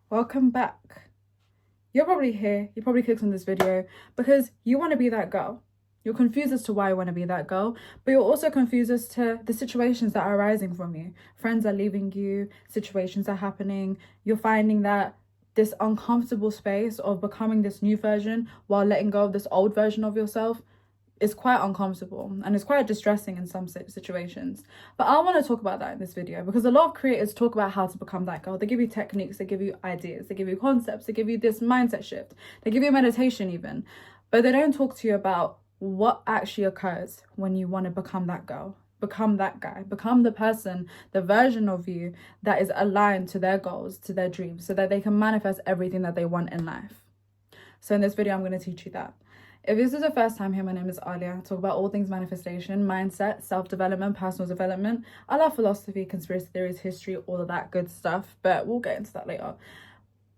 Welcome back. You're probably here, you probably clicked on this video because you want to be that girl. You're confused as to why you want to be that girl, but you're also confused as to the situations that are arising from you. Friends are leaving you, situations are happening. You're finding that this uncomfortable space of becoming this new version while letting go of this old version of yourself is quite uncomfortable and it's quite distressing in some situations. But I want to talk about that in this video because a lot of creators talk about how to become that girl. They give you techniques, they give you ideas, they give you concepts, they give you this mindset shift, they give you meditation even, but they don't talk to you about what actually occurs when you want to become that girl, become that guy, become the person, the version of you that is aligned to their goals, to their dreams, so that they can manifest everything that they want in life. So in this video, I'm going to teach you that. If this is the first time here, my name is Aaliyah. I talk about all things manifestation, mindset, self-development, personal development. I love philosophy, conspiracy theories, history, all of that good stuff, but we'll get into that later.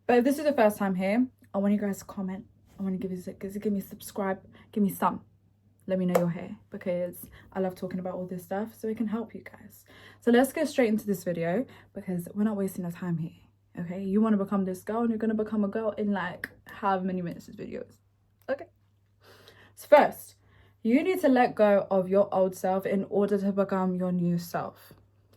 But if this is the first time here, I want you guys to comment. I want to give me subscribe, give me some. Let me know you're here because I love talking about all this stuff so it can help you guys. So let's get straight into this video because we're not wasting our time here, okay? You want to become this girl and you're going to become a girl in like however many minutes this video is, okay? So first, you need to let go of your old self in order to become your new self.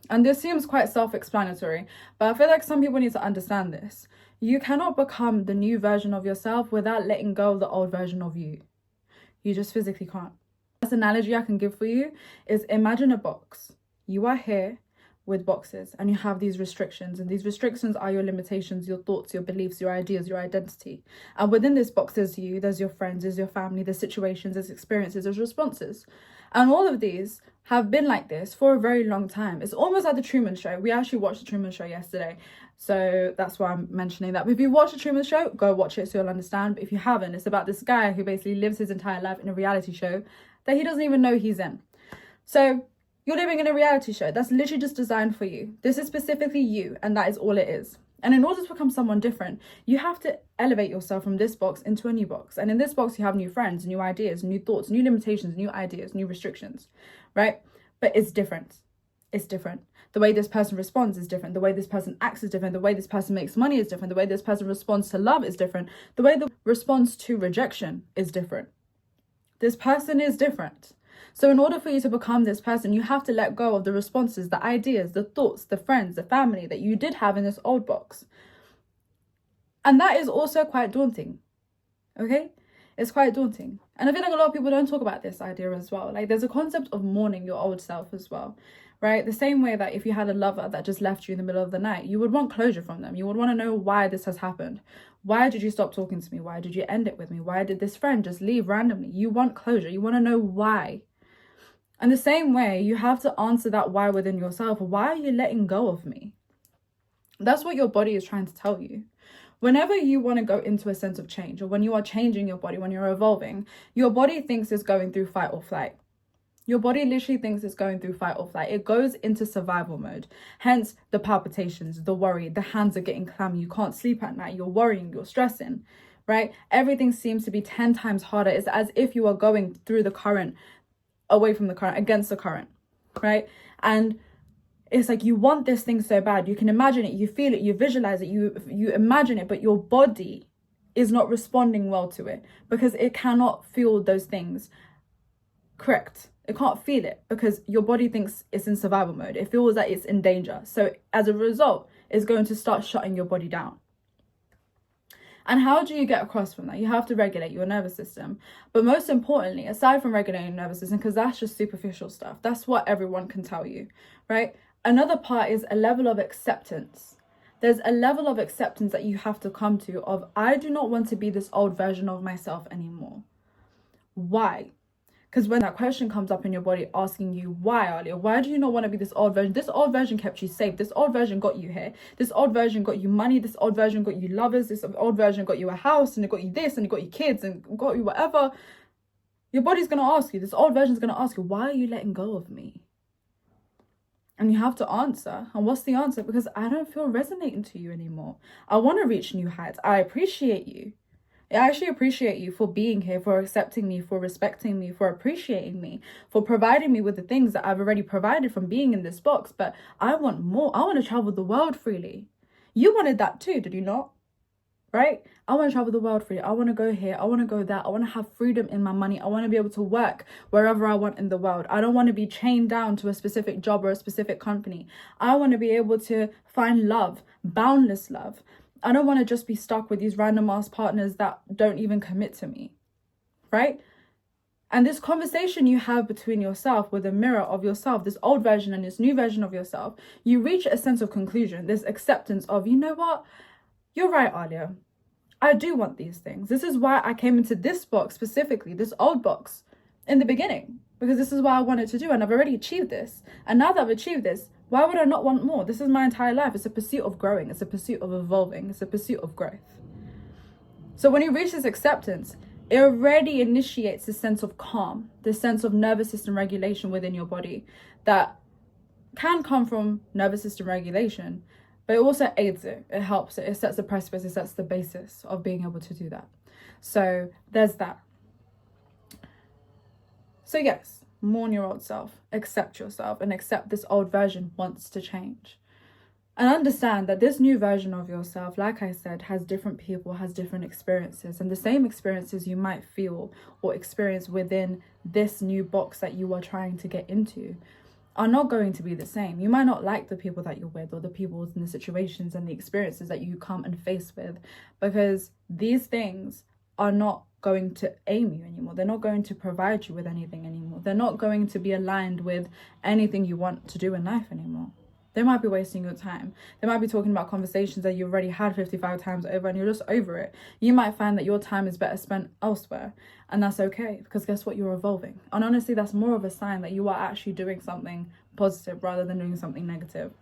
And this seems quite self-explanatory, but I feel like some people need to understand this. You cannot become the new version of yourself without letting go of the old version of you. You just physically can't. The best analogy I can give for you is imagine a box. You are here with boxes and you have these restrictions, and these restrictions are your limitations, your thoughts, your beliefs, your ideas, your identity. And within this box there's you, there's your friends, there's your family, there's situations, there's experiences, there's responses. And all of these have been like this for a very long time. It's almost like the Truman Show. We actually watched the Truman Show yesterday, so that's why I'm mentioning that. But if you watch the Truman Show, go watch it so you'll understand. But if you haven't, it's about this guy who basically lives his entire life in a reality show that he doesn't even know he's in. So you're living in a reality show that's literally just designed for you. This is specifically you, and that is all it is. And in order to become someone different, you have to elevate yourself from this box into a new box. And in this box, you have new friends, new ideas, new thoughts, new limitations, new ideas, new restrictions, right? But it's different. It's different. The way this person responds is different. The way this person acts is different. The way this person makes money is different. The way this person responds to love is different. The way the response to rejection is different. This person is different. So in order for you to become this person, you have to let go of the responses, the ideas, the thoughts, the friends, the family that you did have in this old box. And that is also quite daunting, okay? It's quite daunting. And I feel like a lot of people don't talk about this idea as well. Like there's a concept of mourning your old self as well, right? The same way that if you had a lover that just left you in the middle of the night, you would want closure from them. You would want to know why this has happened. Why did you stop talking to me? Why did you end it with me? Why did this friend just leave randomly? You want closure. You want to know why. And the same way, you have to answer that why within yourself. Why are you letting go of me? That's what your body is trying to tell you. Whenever you want to go into a sense of change, or when you are changing your body, when you're evolving, your body thinks it's going through fight or flight. Your body literally thinks it's going through fight or flight. It goes into survival mode. Hence the palpitations, the worry, the hands are getting clammy. You can't sleep at night. You're worrying, you're stressing, right? Everything seems to be 10 times harder. It's as if you are going through the current, away from the current, against the current, right? And it's like you want this thing so bad. You can imagine it, you feel it, you visualize it, you imagine it, but your body is not responding well to it because it cannot feel those things. Correct. It can't feel it because your body thinks it's in survival mode. It feels that it's in danger. So as a result, it's going to start shutting your body down. And how do you get across from that? You have to regulate your nervous system. But most importantly, aside from regulating your nervous system, because that's just superficial stuff, that's what everyone can tell you, right? Another part is a level of acceptance. There's a level of acceptance that you have to come to of, I do not want to be this old version of myself anymore. Why? Because when that question comes up in your body asking you, why, Aaliyah? Why do you not want to be this old version? This old version kept you safe. This old version got you here. This old version got you money. This old version got you lovers. This old version got you a house, and it got you this, and it got you kids, and got you whatever. Your body's going to ask you, this old version's going to ask you, why are you letting go of me? And you have to answer. And what's the answer? Because I don't feel resonating to you anymore. I want to reach new heights. I appreciate you. I actually appreciate you for being here, for accepting me, for respecting me, for appreciating me, for providing me with the things that I've already provided from being in this box. But I want more. I want to travel the world freely. You wanted that too, did you not? right? I want to travel the world free. I want to go here. I want to go there. I want to have freedom in my money. I want to be able to work wherever I want in the world. I don't want to be chained down to a specific job or a specific company. I want to be able to find love, boundless love. I don't want to just be stuck with these random ass partners that don't even commit to me, right? And this conversation you have between yourself with a mirror of yourself, this old version and this new version of yourself, you reach a sense of conclusion, this acceptance of, you know what? You're right, Aaliyah. I do want these things. This is why I came into this box specifically, this old box in the beginning, because this is what I wanted to do. And I've already achieved this. And now that I've achieved this, why would I not want more? This is my entire life. It's a pursuit of growing. It's a pursuit of evolving. It's a pursuit of growth. So when you reach this acceptance, it already initiates this sense of calm, this sense of nervous system regulation within your body that can come from nervous system regulation, but it also aids it. It helps it. It sets the precipice. It sets the basis of being able to do that. So there's that. So yes, mourn your old self, accept yourself, and accept this old version wants to change. And understand that this new version of yourself, like I said, has different people, has different experiences. And the same experiences you might feel or experience within this new box that you are trying to get into are not going to be the same. You might not like the people that you're with or the people and the situations and the experiences that you come and face with, because these things are not going to aim you anymore. They're not going to provide you with anything anymore. They're not going to be aligned with anything you want to do in life anymore. They might be wasting your time. They might be talking about conversations that you've already had 55 times over and you're just over it. You might find that your time is better spent elsewhere, and that's okay, because guess what? You're evolving. And honestly, that's more of a sign that you are actually doing something positive rather than doing something negative.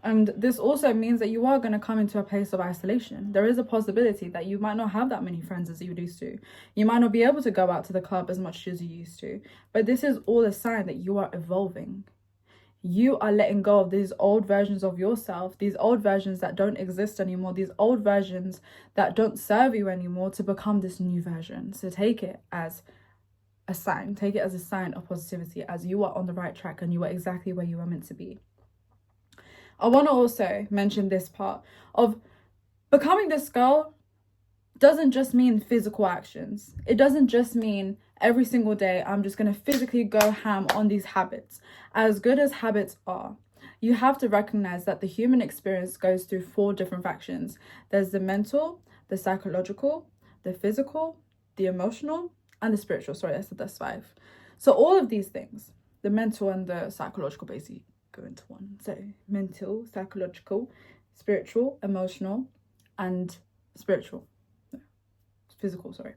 And this also means that you are going to come into a place of isolation. There is a possibility that you might not have that many friends as you used to. You might not be able to go out to the club as much as you used to. But this is all a sign that you are evolving. You are letting go of these old versions of yourself, these old versions that don't exist anymore, these old versions that don't serve you anymore, to become this new version. So take it as a sign. Take it as a sign of positivity, as you are on the right track and you are exactly where you are meant to be. I want to also mention this part of becoming this girl doesn't just mean physical actions. It doesn't just mean every single day I'm just going to physically go ham on these habits. As good as habits are, you have to recognize that the human experience goes through 4 different factions. There's the mental, the psychological, the physical, the emotional, and the spiritual. Sorry, I said that's 5. So all of these things, the mental and the psychological, basically go into one. So mental, psychological, spiritual, emotional, and physical, sorry.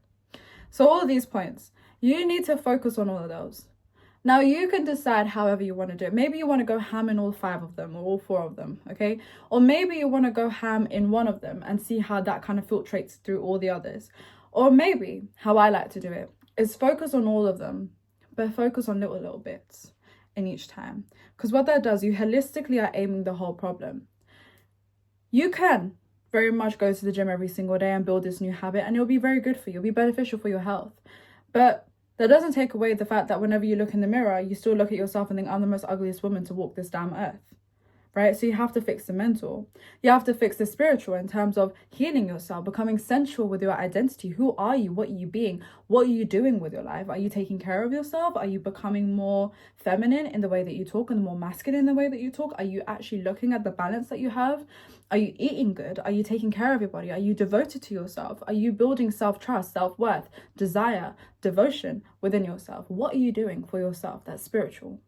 So all of these points, you need to focus on all of those. Now you can decide however you want to do it. Maybe you want to go ham in all 5 of them or all 4 of them, okay? Or maybe you want to go ham in one of them and see how that kind of filtrates through all the others. Or maybe how I like to do it is focus on all of them, but focus on little bits in each time. Because what that does, you holistically are aiming the whole problem. You can very much go to the gym every single day and build this new habit, and it'll be very good for you. It'll be beneficial for your health. But that doesn't take away the fact that whenever you look in the mirror, you still look at yourself and think, I'm the most ugliest woman to walk this damn earth. Right? So you have to fix the mental. You have to fix the spiritual in terms of healing yourself, becoming sensual with your identity. Who are you? What are you being? What are you doing with your life? Are you taking care of yourself? Are you becoming more feminine in the way that you talk and more masculine in the way that you talk? Are you actually looking at the balance that you have? Are you eating good? Are you taking care of your body? Are you devoted to yourself? Are you building self-trust, self-worth, desire, devotion within yourself? What are you doing for yourself? That's spiritual.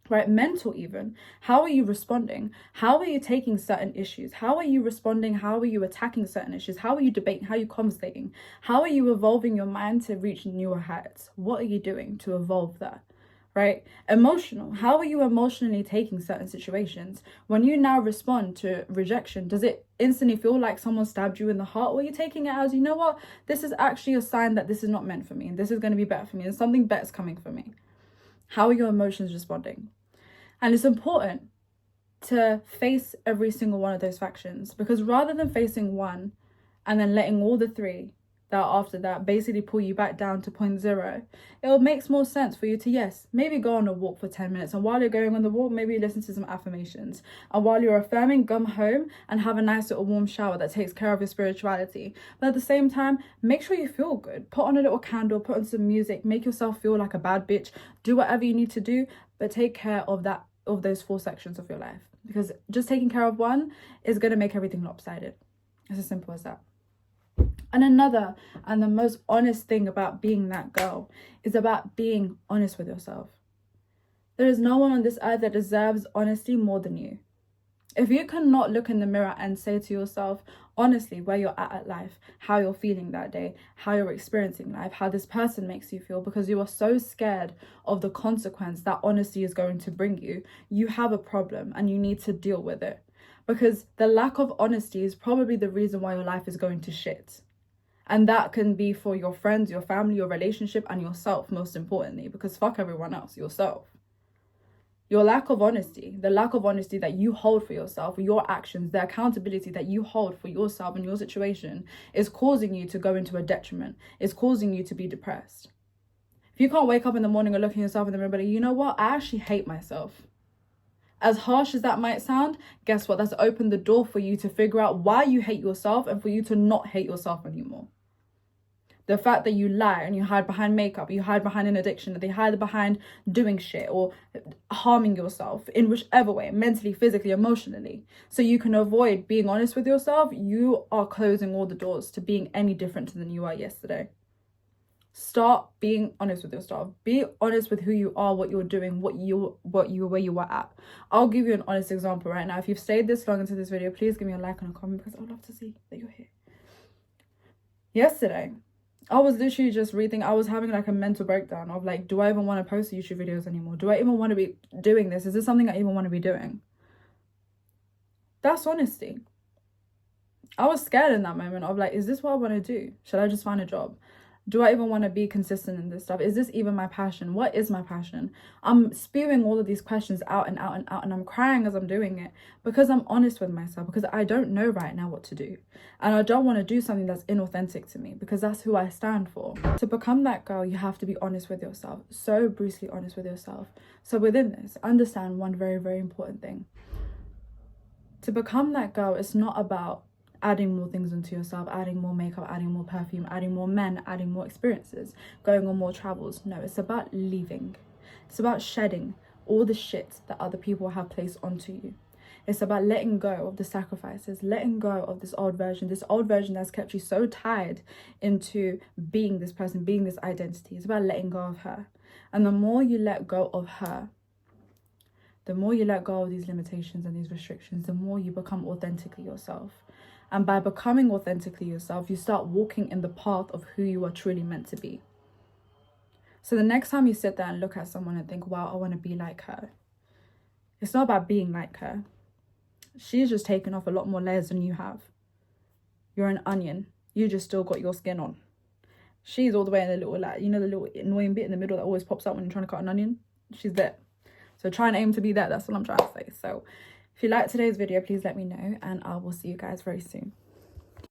Right? Mental even. How are you responding? How are you taking certain issues? How are you responding? How are you attacking certain issues? How are you debating? How are you conversating? How are you evolving your mind to reach newer heights? What are you doing to evolve that? Right? Emotional. How are you emotionally taking certain situations? When you now respond to rejection, does it instantly feel like someone stabbed you in the heart? Or are you taking it as, you know what? This is actually a sign that this is not meant for me. And this is going to be better for me. And something better is coming for me. How are your emotions responding? And it's important to face every single one of those factions, because rather than facing one and then letting all the 3 that after that basically pull you back down to point zero, it makes more sense for you to, yes, maybe go on a walk for 10 minutes. And while you're going on the walk, maybe listen to some affirmations. And while you're affirming, come home and have a nice little warm shower that takes care of your spirituality. But at the same time, make sure you feel good. Put on a little candle, put on some music, make yourself feel like a bad bitch. Do whatever you need to do, but take care of those 4 sections of your life. Because just taking care of one is going to make everything lopsided. It's as simple as that. And another and the most honest thing about being that girl is about being honest with yourself. There is no one on this earth that deserves honesty more than you. If you cannot look in the mirror and say to yourself, honestly, where you're at life, how you're feeling that day, how you're experiencing life, how this person makes you feel, because you are so scared of the consequence that honesty is going to bring you, you have a problem and you need to deal with it. Because the lack of honesty is probably the reason why your life is going to shit. And that can be for your friends, your family, your relationship, and yourself, most importantly, because fuck everyone else, yourself. Your lack of honesty, the lack of honesty that you hold for yourself, your actions, the accountability that you hold for yourself and your situation is causing you to go into a detriment, is causing you to be depressed. If you can't wake up in the morning and look at yourself in the mirror, but you know what, I actually hate myself. As harsh as that might sound, guess what? That's opened the door for you to figure out why you hate yourself and for you to not hate yourself anymore. The fact that you lie and you hide behind makeup, you hide behind an addiction, that they hide behind doing shit or harming yourself in whichever way, mentally, physically, emotionally, so you can avoid being honest with yourself, you are closing all the doors to being any different than you are yesterday. Start being honest with yourself. Be honest with who you are, what you're doing, where you are at. I'll give you an honest example right now. If you've stayed this long into this video, please give me a like and a comment because I would love to see that you're here. Yesterday, I was literally just reading. I was having like a mental breakdown of like, do I even want to post YouTube videos anymore? Do I even want to be doing this? Is this something I even want to be doing? That's honesty. I was scared in that moment of like, is this what I want to do? Should I just find a job? Do I even want to be consistent in this stuff? Is this even my passion? What is my passion? I'm spewing all of these questions out and out and out, and I'm crying as I'm doing it because I'm honest with myself, because I don't know right now what to do. And I don't want to do something that's inauthentic to me, because that's who I stand for. To become that girl, you have to be honest with yourself. So brutally honest with yourself. So within this, understand one very, very important thing. To become that girl, it's not about adding more things into yourself, adding more makeup, adding more perfume, adding more men, adding more experiences, going on more travels. No, it's about leaving. It's about shedding all the shit that other people have placed onto you. It's about letting go of the sacrifices, letting go of this old version that's kept you so tied into being this person, being this identity. It's about letting go of her. And the more you let go of her, the more you let go of these limitations and these restrictions, the more you become authentically yourself. And by becoming authentically yourself, you start walking in the path of who you are truly meant to be. So the next time you sit there and look at someone and think, wow, I want to be like her, it's not about being like her. She's just taken off a lot more layers than you have. You're an onion. You just still got your skin on. She's all the way in the little, like, you know, the little annoying bit in the middle that always pops up when you're trying to cut an onion? She's there. So try and aim to be that. That's what I'm trying to say. So if you liked today's video, please let me know, and I will see you guys very soon.